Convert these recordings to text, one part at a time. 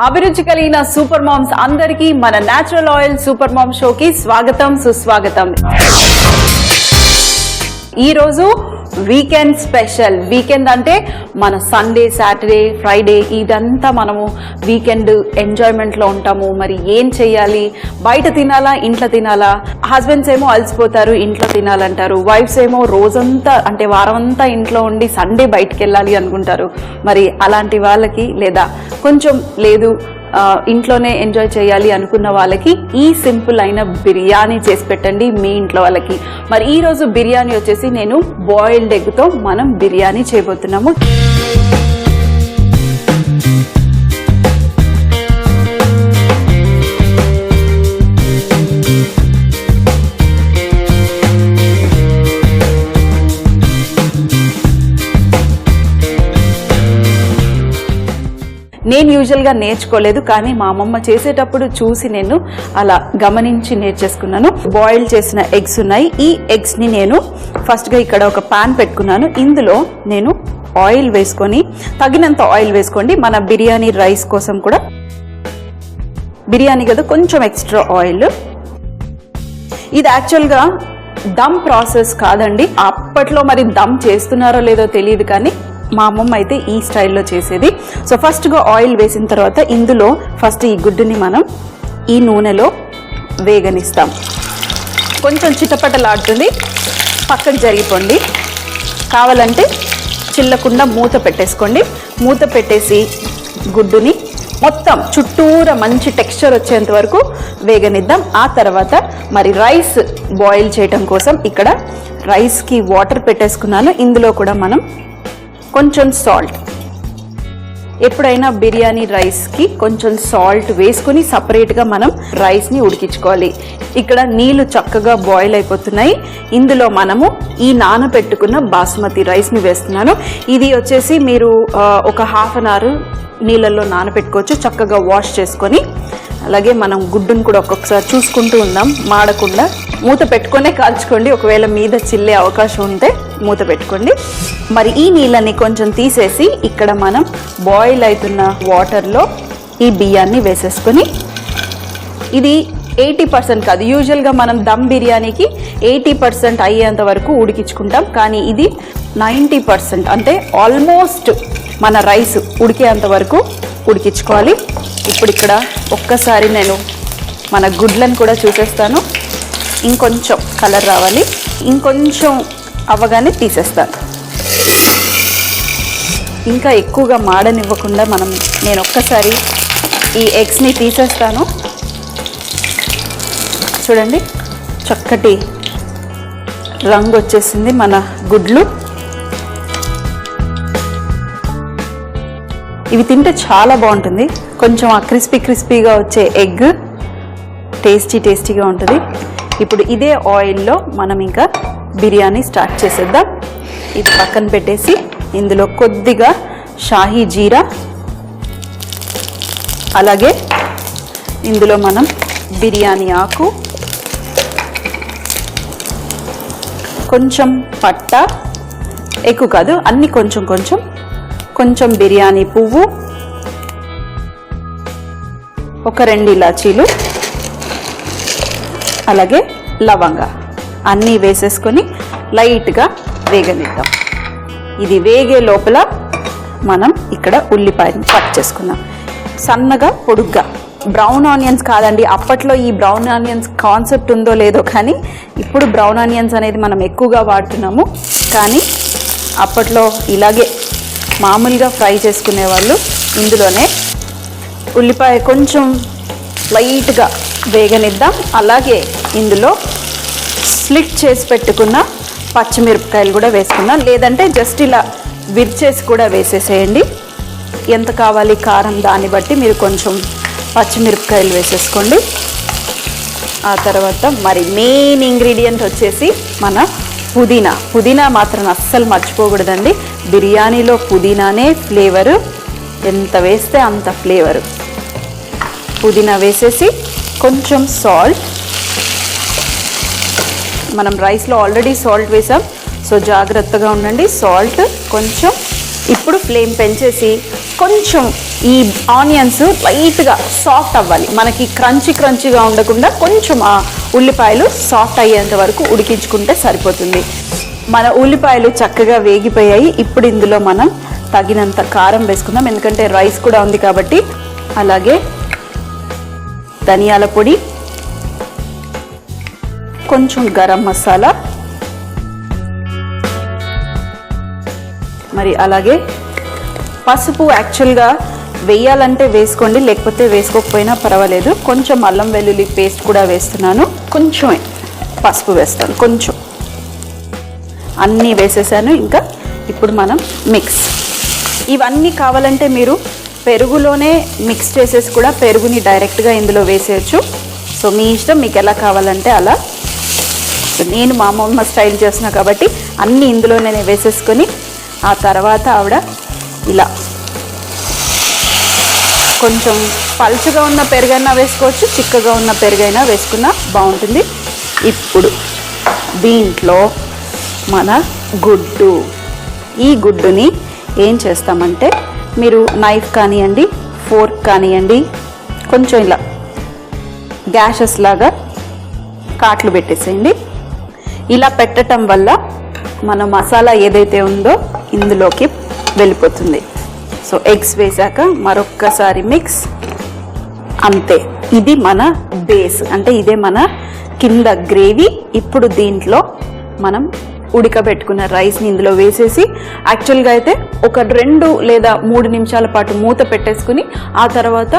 అభిరుచి కలిగిన super moms అందరికీ మన న్యాచురల్ ఆయిల్ సూపర్ మామ్ షోకి స్వాగతం సుస్వాగతం. ఈ రోజు వీకెండ్ స్పెషల్. వీకెండ్ అంటే మన సండే, సాటర్డే, ఫ్రైడే ఇదంతా మనము వీకెండ్ ఎంజాయ్మెంట్ లో ఉంటాము. మరి ఏం చెయ్యాలి? బయట తినాలా, ఇంట్లో తినాలా? హస్బెండ్స్ ఏమో అలసిపోతారు, ఇంట్లో తినాలంటారు. వైఫ్స్ ఏమో రోజంతా అంటే వారం అంతా ఇంట్లో ఉండి సండే బయటకు వెళ్ళాలి అనుకుంటారు. మరి అలాంటి వాళ్ళకి లేదా కొంచెం లేదు ఇంట్లోనే ఎంజాయ్ చేయాలి అనుకున్న వాళ్ళకి ఈ సింపుల్ అయిన బిర్యానీ చేసి పెట్టండి మీ ఇంట్లో వాళ్ళకి. మరి ఈ రోజు బిర్యానీ వచ్చేసి నేను బాయిల్డ్ ఎగ్తో మనం బిర్యానీ చేయబోతున్నాము. నేను యూజువల్గా నేర్చుకోలేదు, కానీ మా అమ్మమ్మ చేసేటప్పుడు చూసి నేను అలా గమనించి నేర్చేసుకున్నాను. బాయిల్ చేసిన ఎగ్స్ ఉన్నాయి. ఈ ఎగ్స్ని నేను ఫస్ట్గా ఇక్కడ ఒక పాన్ పెట్టుకున్నాను. ఇందులో నేను ఆయిల్ వేసుకొని, తగినంత ఆయిల్ వేసుకోండి. మన బిర్యానీ రైస్ కోసం కూడా, బిర్యానీ కదా కొంచెం ఎక్స్ట్రా ఆయిల్. ఇది యాక్చువల్గా దమ్ ప్రాసెస్ కాదండి. అప్పట్లో మరి దమ్ చేస్తున్నారో లేదో తెలియదు, కానీ మా అమ్మమ్మ అయితే ఈ స్టైల్లో చేసేది. సో ఫస్ట్గా ఆయిల్ వేసిన తర్వాత ఇందులో ఫస్ట్ ఈ గుడ్డుని మనం ఈ నూనెలో వేగనిస్తాం. కొంచెం చిటపటలాడుతుంది, పక్కకు జరిగిపోండి. కావాలంటే చిల్లకుండా మూత పెట్టేసుకోండి. మూత పెట్టేసి గుడ్డుని మొత్తం చుట్టూరా మంచి టెక్స్చర్ వచ్చేంత వరకు వేగనిద్దాం. ఆ తర్వాత మరి రైస్ బాయిల్ చేయటం కోసం ఇక్కడ రైస్కి వాటర్ పెట్టేసుకున్నాను. ఇందులో కూడా మనం కొంచెం సాల్ట్, ఎప్పుడైనా బిర్యానీ రైస్కి కొంచెం సాల్ట్ వేసుకుని సపరేట్గా మనం రైస్ని ఉడికించుకోవాలి. ఇక్కడ నీళ్లు చక్కగా బాయిల్ అయిపోతున్నాయి. ఇందులో మనము ఈ నానబెట్టుకున్న బాస్మతి రైస్ని వేస్తున్నాను. ఇది వచ్చేసి మీరు ఒక హాఫ్ అన్ అవర్ నీళ్ళల్లో నానబెట్టుకోవచ్చు, చక్కగా వాష్ చేసుకొని. అలాగే మనం గుడ్డును కూడా ఒక్కొక్కసారి చూసుకుంటూ ఉందాం, మాడకుండా. మూత పెట్టుకునే కాల్చుకోండి. ఒకవేళ మీద చిల్లే అవకాశం ఉంటే మూత పెట్టుకోండి. మరి ఈ నీళ్ళని కొంచెం తీసేసి ఇక్కడ మనం బాయిల్ అవుతున్న వాటర్లో ఈ బియ్యాన్ని వేసేసుకొని, ఇది 80% కాదు, యూజువల్గా మనం దమ్ బిర్యానీకి 80% అయ్యేంత వరకు ఉడికించుకుంటాం, కానీ ఇది 90% అంటే ఆల్మోస్ట్ మన రైస్ ఉడికేంత వరకు ఉడికించుకోవాలి. ఇప్పుడు ఇక్కడ ఒక్కసారి నేను మన గుడ్లను కూడా చూసేస్తాను. ఇంకొంచెం కలర్ రావాలి, ఇంకొంచెం అవ్వగానే తీసేస్తాను. ఇంకా ఎక్కువగా మాడనివ్వకుండా నేను ఒక్కసారి ఈ ఎగ్స్ని తీసేస్తాను. చూడండి, చక్కటి రంగు వచ్చేసింది మన గుడ్లు. ఇవి తింటే చాలా బాగుంటుంది. కొంచెం ఆ క్రిస్పీగా వచ్చే ఎగ్ టేస్టీగా ఉంటుంది. ఇప్పుడు ఇదే ఆయిల్లో మనం ఇంకా బిర్యానీ స్టార్ట్ చేసేద్దాం. ఇది పక్కన పెట్టేసి ఇందులో కొద్దిగా షాహీ జీరా, అలాగే ఇందులో మనం బిర్యానీ ఆకు, కొంచెం పట్టా, ఎక్కువ కాదు అన్ని కొంచెం బిర్యానీ పువ్వు, ఒక 2 ఇలాచీలు, అలాగే లవంగా అన్నీ వేసేసుకొని లైట్గా వేగనిద్దాం. ఇది వేగే లోపల మనం ఇక్కడ ఉల్లిపాయని కట్ చేసుకుందాం సన్నగా పొడుగ్గా. బ్రౌన్ ఆనియన్స్ కాదండి, అప్పట్లో ఈ బ్రౌన్ ఆనియన్స్ కాన్సెప్ట్ ఉందో లేదో కానీ ఇప్పుడు బ్రౌన్ ఆనియన్స్ అనేది మనం ఎక్కువగా వాడుతున్నాము. కానీ అప్పట్లో ఇలాగే మామూలుగా ఫ్రై చేసుకునేవాళ్ళు. ఇందులోనే ఉల్లిపాయ కొంచెం లైట్గా వేగనిద్దాం. అలాగే ఇందులో స్ప్లిట్ చేసి పెట్టుకున్న పచ్చిమిరపకాయలు కూడా వేసుకుందాం, లేదంటే జస్ట్ ఇలా విరిచేసి కూడా వేసేసేయండి. ఎంత కావాలి కారం దాన్ని బట్టి మీరు కొంచెం పచ్చిమిరపకాయలు వేసేసుకోండి. ఆ తర్వాత మరి మెయిన్ ఇంగ్రీడియంట్ వచ్చేసి మన పుదీనా మాత్రం అస్సలు మర్చిపోకూడదండి. బిర్యానీలో పుదీనానే ఫ్లేవరు, ఎంత వేస్తే అంత ఫ్లేవరు. పుదీనా వేసేసి కొంచెం సాల్ట్, మనం రైస్లో ఆల్రెడీ సాల్ట్ వేసాం, సో జాగ్రత్తగా ఉండండి. సాల్ట్ కొంచెం. ఇప్పుడు ఫ్లేమ్ పెంచేసి కొంచెం ఈ ఆనియన్స్ లైట్గా సాఫ్ట్ అవ్వాలి, మనకి క్రంచీగా ఉండకుండా కొంచెం ఆ ఉల్లిపాయలు సాఫ్ట్ అయ్యేంత వరకు ఉడికించుకుంటే సరిపోతుంది. మన ఉల్లిపాయలు చక్కగా వేగిపోయాయి. ఇప్పుడు ఇందులో మనం తగినంత కారం వేసుకుందాం, ఎందుకంటే రైస్ కూడా ఉంది కాబట్టి. అలాగే ధనియాల పొడి, కొంచెం గరం మసాలా, మరి అలాగే పసుపు. యాక్చువల్గా వేయాలంటే వేసుకోండి, లేకపోతే వేసుకోకపోయినా పర్వాలేదు. కొంచెం అల్లం వెల్లుల్లి పేస్ట్ కూడా వేస్తున్నాను, కొంచెమే పసుపు వేస్తాను, కొంచెం. అన్నీ వేసేసాను. ఇంకా ఇప్పుడు మనం మిక్స్. ఇవన్నీ కావాలంటే మీరు పెరుగులోనే మిక్స్ చేసేసి కూడా పెరుగుని డైరెక్ట్గా ఇందులో వేసేయచ్చు. సో మీ ఇష్టం, మీకు ఎలా కావాలంటే అలా. నేను మా అమ్మమ్మ స్టైల్ చేస్తున్నా కాబట్టి అన్నీ ఇందులోనే వేసేసుకొని ఆ తర్వాత ఆవిడ ఇలా కొంచెం పలుచగా ఉన్న పెరుగైనా వేసుకోవచ్చు, చిక్కగా ఉన్న పెరుగైనా వేసుకున్నా బాగుంటుంది. ఇప్పుడు దీంట్లో మన గుడ్డు. ఈ గుడ్డుని ఏం చేస్తామంటే, మీరు నైఫ్ కానివ్వండి, ఫోర్క్ కానివ్వండి, కొంచెం ఇలా గ్యాషెస్ లాగా కాట్లు పెట్టేసేయండి. ఇలా పెట్టడం వల్ల మన మసాలా ఏదైతే ఉందో ఇందులోకి వెళ్ళిపోతుంది. సో ఎగ్స్ వేసాక మరొక్కసారి మిక్స్. అంతే, ఇది మన బేస్, అంటే ఇదే మన కింద గ్రేవీ. ఇప్పుడు దీంట్లో మనం ఉడకబెట్టుకున్న రైస్ని ఇందులో వేసేసి, యాక్చువల్గా అయితే ఒక 2 లేదా 3 నిమిషాల పాటు మూత పెట్టేసుకుని ఆ తర్వాత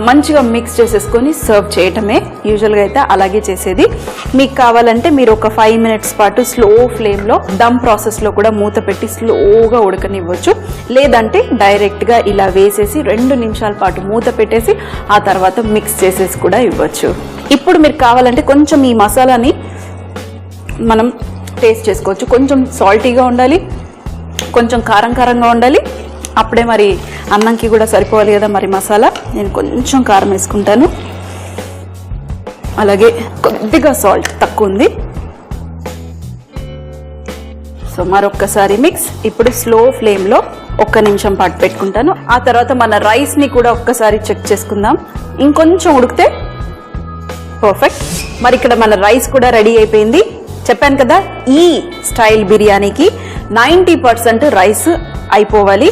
మంచిగా మిక్స్ చేసేసుకొని సర్వ్ చేయటమే. యూజువల్గా అయితే అలాగే చేసేది. మీకు కావాలంటే మీరు ఒక 5 మినిట్స్ పాటు స్లో ఫ్లేమ్లో దమ్ ప్రాసెస్లో కూడా మూత పెట్టి స్లోగా ఉడకనివ్వచ్చు. లేదంటే డైరెక్ట్గా ఇలా వేసేసి 2 నిమిషాల పాటు మూత పెట్టేసి ఆ తర్వాత మిక్స్ చేసేసి కూడా ఇవ్వచ్చు. ఇప్పుడు మీరు కావాలంటే కొంచెం ఈ మసాలాని మనం టేస్ట్ చేసుకోవచ్చు. కొంచెం సాల్టీగా ఉండాలి, కొంచెం కారంగా ఉండాలి. అప్పుడే మరి అన్నంకి కూడా సరిపోవాలి కదా మరి మసాలా. నేను కొంచెం కారం వేసుకుంటాను, అలాగే కొద్దిగా సాల్ట్ తక్కువ ఉంది. సో మరొక్కసారి మిక్స్. ఇప్పుడు స్లో ఫ్లేమ్లో 1 నిమిషం పాటు పెట్టుకుంటాను. ఆ తర్వాత మన రైస్ని కూడా ఒక్కసారి చెక్ చేసుకుందాం. ఇంకొంచెం ఉడికితే పర్ఫెక్ట్. మరి ఇక్కడ మన రైస్ కూడా రెడీ అయిపోయింది. చెప్పాను కదా, ఈ స్టైల్ బిర్యానీకి 90% రైస్ అయిపోవాలి,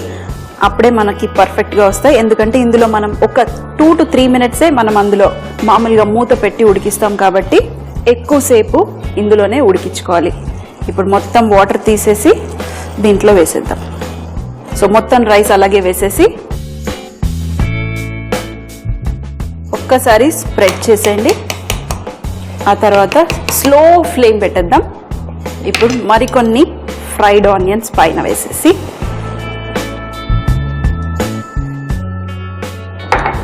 అప్పుడే మనకి పర్ఫెక్ట్గా వస్తాయి. ఎందుకంటే ఇందులో మనం ఒక 2 to 3 మినిట్సే మనం అందులో మామూలుగా మూత పెట్టి ఉడికిస్తాం కాబట్టి ఎక్కువసేపు ఇందులోనే ఉడికించుకోవాలి. ఇప్పుడు మొత్తం వాటర్ తీసేసి దీంట్లో వేసేద్దాం. సో మొత్తం రైస్ అలాగే వేసేసి ఒక్కసారి స్ప్రెడ్ చేసేయండి. ఆ తర్వాత స్లో ఫ్లేమ్ పెట్టేద్దాం. ఇప్పుడు మరికొన్ని ఫ్రైడ్ ఆనియన్స్ పైన వేసేసి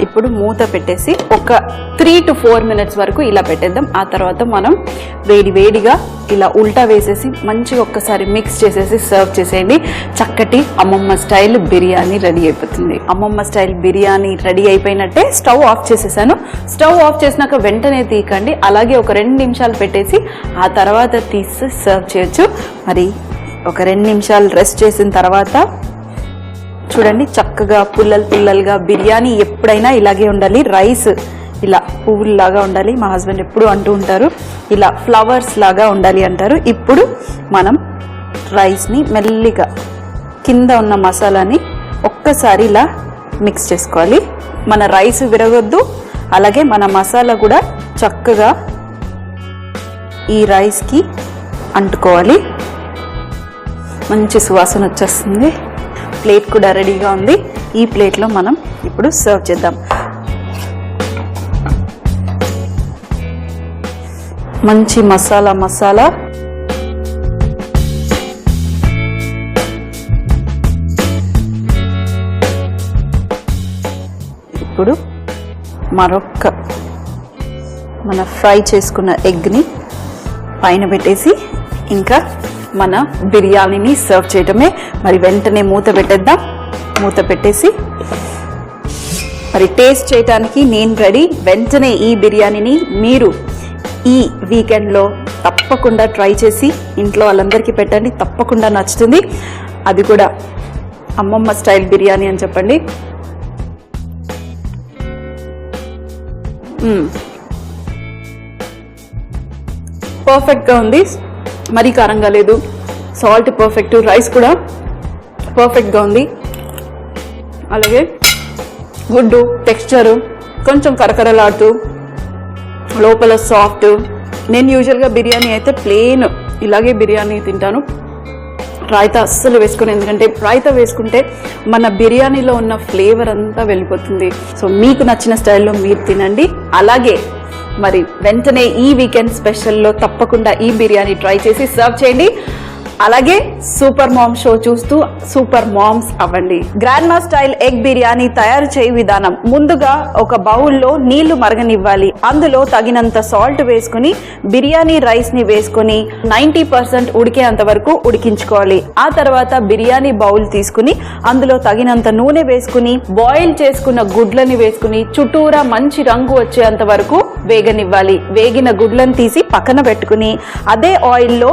ఇప్పుడు మూత పెట్టేసి ఒక 3 to 4 మినిట్స్ వరకు ఇలా పెట్టేద్దాం. ఆ తర్వాత మనం వేడిగా ఇలా ఉల్టా వేసేసి మంచిగా ఒక్కసారి మిక్స్ చేసేసి సర్వ్ చేసేయండి. చక్కటి అమ్మమ్మ స్టైల్ బిర్యానీ రెడీ అయిపోతుంది. అమ్మమ్మ స్టైల్ బిర్యానీ రెడీ అయిపోయినట్టే. స్టవ్ ఆఫ్ చేసేసాను. స్టవ్ ఆఫ్ చేసినాక వెంటనే తీయకండి, అలాగే ఒక 2 నిమిషాలు పెట్టేసి ఆ తర్వాత తీసి సర్వ్ చేయొచ్చు. మరి ఒక 2 నిమిషాలు రెస్ట్ చేసిన తర్వాత చూడండి, చక్కగా పుల్లలుగా బిర్యానీ ఎప్పుడైనా ఇలాగే ఉండాలి. రైస్ ఇలా పువ్వుల్లాగా ఉండాలి. మా హస్బెండ్ ఎప్పుడు అంటూ ఉంటారు, ఇలా ఫ్లవర్స్ లాగా ఉండాలి అంటారు. ఇప్పుడు మనం రైస్ని మెల్లిగా కింద ఉన్న మసాలాని ఒక్కసారి ఇలా మిక్స్ చేసుకోవాలి. మన రైస్ విరగొద్దు, అలాగే మన మసాలా కూడా చక్కగా ఈ రైస్కి అంటుకోవాలి. మంచి సువాసన వచ్చేస్తుంది. ప్లేట్ కూడా రెడీగా ఉంది. ఈ ప్లేట్లో మనం ఇప్పుడు సర్వ్ చేద్దాం. మంచి మసాలా ఇప్పుడు మరొక మన ఫ్రై చేసుకున్న ఎగ్ని పైన పెట్టేసి ఇంకా మన బిర్యానీని సర్వ్ చేయటమే. మరి వెంటనే మూత పెట్టేద్దాం. మూత పెట్టేసి మరి టేస్ట్ చేయడానికి నేను రెడీ. వెంటనే ఈ బిర్యానీని మీరు ఈ వీకెండ్లో తప్పకుండా ట్రై చేసి ఇంట్లో వాళ్ళందరికీ పెట్టండి, తప్పకుండా నచ్చుతుంది. అది కూడా అమ్మమ్మ స్టైల్ బిర్యానీ అని చెప్పండి. పర్ఫెక్ట్గా ఉంది, మరీ కారంగా లేదు, సాల్ట్ పర్ఫెక్ట్, రైస్ కూడా పర్ఫెక్ట్గా ఉంది. అలాగే గుడ్డు టెక్స్చరు కొంచెం కరకరలాడుతూ లోపల సాఫ్ట్. నేను యూజువల్గా బిర్యానీ అయితే ప్లెయిన్ ఇలాగే బిర్యానీ తింటాను, రాయితా అస్సలు వేసుకుని, ఎందుకంటే రాయితా వేసుకుంటే మన బిర్యానీలో ఉన్న ఫ్లేవర్ అంతా వెళ్ళిపోతుంది. సో మీకు నచ్చిన స్టైల్లో మీరు తినండి. అలాగే మరి వెంటనే ఈ వీకెండ్ స్పెషల్లో తప్పకుండా ఈ బిర్యానీ ట్రై చేసి సర్వ్ చేయండి. అలాగే సూపర్ మామ్ షో చూస్తూ సూపర్ మామ్స్ అవ్వండి. గ్రాండ్ మా స్టైల్ ఎగ్ బిర్యానీ తయారు చేయ విధానం: ముందుగా ఒక బౌల్లో నీళ్లు మరగనివ్వాలి. అందులో తగినంత సాల్ట్ వేసుకుని బిర్యానీ రైస్ ని వేసుకుని 90% ఉడికేంత వరకు ఉడికించుకోవాలి. ఆ తర్వాత బిర్యానీ బౌల్ తీసుకుని అందులో తగినంత నూనె వేసుకుని బాయిల్ చేసుకున్న గుడ్లని వేసుకుని చుట్టూరా మంచి రంగు వచ్చేంత వరకు వేగనివ్వాలి. వేగిన గుడ్లను తీసి పక్కన పెట్టుకుని అదే ఆయిల్లో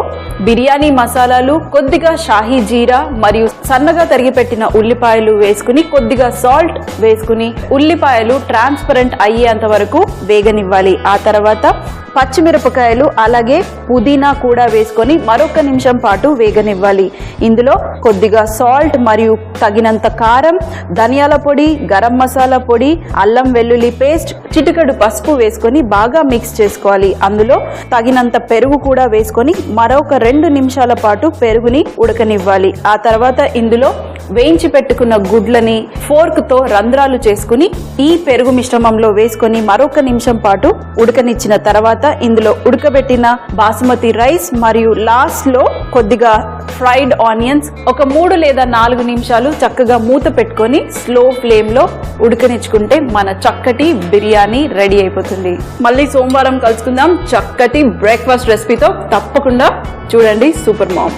బిర్యానీ మసాలా, కొద్దిగా షాహీ జీరా మరియు సన్నగా తరిగి పెట్టిన ఉల్లిపాయలు వేసుకుని కొద్దిగా సాల్ట్ వేసుకుని ఉల్లిపాయలు ట్రాన్స్పరెంట్ అయ్యేంత వరకు వేగనివ్వాలి. ఆ తర్వాత పచ్చిమిరపకాయలు అలాగే పుదీనా కూడా వేసుకొని మరొక నిమిషం పాటు వేగనివ్వాలి. ఇందులో కొద్దిగా సాల్ట్ మరియు తగినంత కారం, ధనియాల పొడి, గరం మసాలా పొడి, అల్లం వెల్లుల్లి పేస్ట్, చిటికెడు పసుపు వేసుకొని బాగా మిక్స్ చేసుకోవాలి. అందులో తగినంత పెరుగు కూడా వేసుకొని మరొక 2 నిమిషాల పాటు పెరుగుని ఉడకనివ్వాలి. ఆ తర్వాత ఇందులో వేయించి పెట్టుకున్న గుడ్లని ఫోర్క్తో రంధ్రాలు చేసుకుని ఈ పెరుగు మిశ్రమంలో వేసుకొని మరొక నిమిషం పాటు ఉడకనిచ్చిన తర్వాత ఇందులో ఉడకబెట్టిన బాసుమతి రైస్ మరియు లాస్ట్ లో కొద్దిగా ఫ్రైడ్ ఆనియన్స్ ఒక 3 లేదా 4 నిమిషాలు చక్కగా మూత పెట్టుకొని స్లో ఫ్లేమ్ లో ఉడకనిచ్చుకుంటే మన చక్కటి బిర్యానీ రెడీ అయిపోతుంది. మళ్ళీ సోమవారం కలుసుకుందాం చక్కటి బ్రేక్ఫాస్ట్ రెసిపీతో. తప్పకుండా చూడండి సూపర్ మామ్.